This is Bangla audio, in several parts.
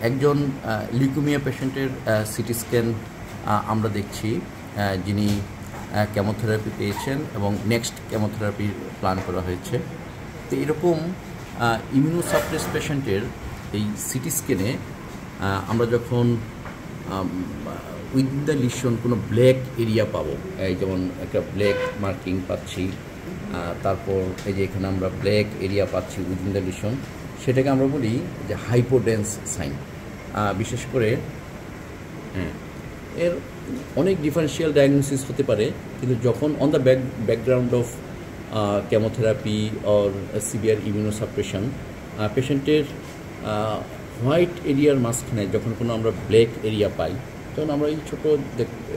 একজন লিউকেমিয়া পেশেন্টের সিটি স্ক্যান আমরা দেখছি, যিনি কেমোথেরাপি পেয়েছেন এবং নেক্সট কেমোথেরাপি প্ল্যান করা হয়েছে। তো এরকম ইমিউনোসাপ্রেস পেশেন্টের এই সিটি স্ক্যানে আমরা যখন উইদিন দ্য লিশন কোনো ব্ল্যাক এরিয়া পাবো, এই যেমন একটা ব্ল্যাক মার্কিং পাচ্ছি, তারপর এই যে এখানে আমরা ব্ল্যাক এরিয়া পাচ্ছি উইদিন দ্য লিশন, সেটাকে আমরা বলি যে হাইপোডেন্স সাইন। বিশেষ করে এর অনেক ডিফারেন্সিয়াল ডায়াগনোসিস হতে পারে, কিন্তু যখন on the background of chemotherapy or severe immunosuppression, পেশেন্টের হোয়াইট এরিয়ার মাঝখানে যখন কোনো আমরা ব্ল্যাক এরিয়া পাই, তখন আমরা এই ছোটো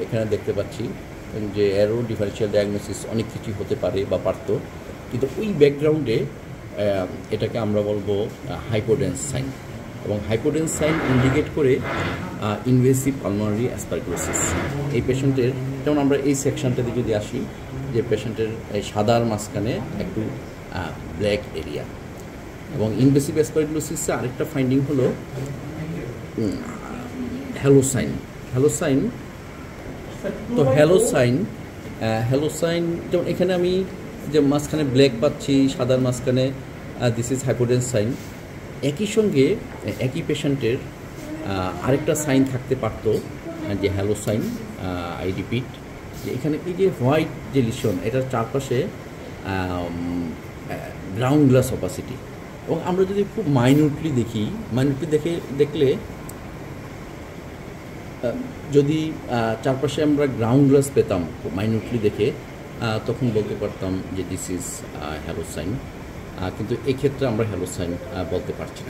এখানে দেখতে পাচ্ছি যে এরও ডিফারেন্সিয়াল ডায়াগনোসিস অনেক কিছু হতে পারে বা পারত, কিন্তু ওই ব্যাকগ্রাউন্ডে এটাকে আমরা বলবো হাইপোডেন্স সাইন। এবং হাইপোডেন্স সাইন ইন্ডিকেট করে ইনভেসিভ পালমোনারি অ্যাসপারগিলোসিস। এই পেশেন্টের যেমন আমরা এই সেকশনটাতে যদি আসি, যে পেশেন্টের এই সাদার মাঝখানে একটু ব্ল্যাক এরিয়া। এবং ইনভেসিভ অ্যাসপারগিলোসিসে আরেকটা ফাইন্ডিং হলো হ্যালোসাইন। তো হ্যালোসাইন যেমন এখানে আমি যে মাঝখানে ব্ল্যাক পাচ্ছি, সাদার মাঝখানে, দিস ইজ হাইপোডেন্স সাইন। একই সঙ্গে একই পেশেন্টের আরেকটা সাইন থাকতে পারতো, যে হ্যালোসাইন। আই রিপিট, যে এখানে এই যে হোয়াইট যে লিশন, এটার চারপাশে গ্রাউন্ড গ্লাস অপাসিটি। এবং আমরা যদি খুব মাইনিউটলি দেখলে যদি চারপাশে আমরা গ্রাউন্ড গ্লাস পেতাম মাইনিউটলি দেখে, তখন বলতে পারতাম যে দিস ইজ হ্যালোসাইন। কিন্তু এক্ষেত্রে আমরা হ্যালোসাইন বলতে পারছি না।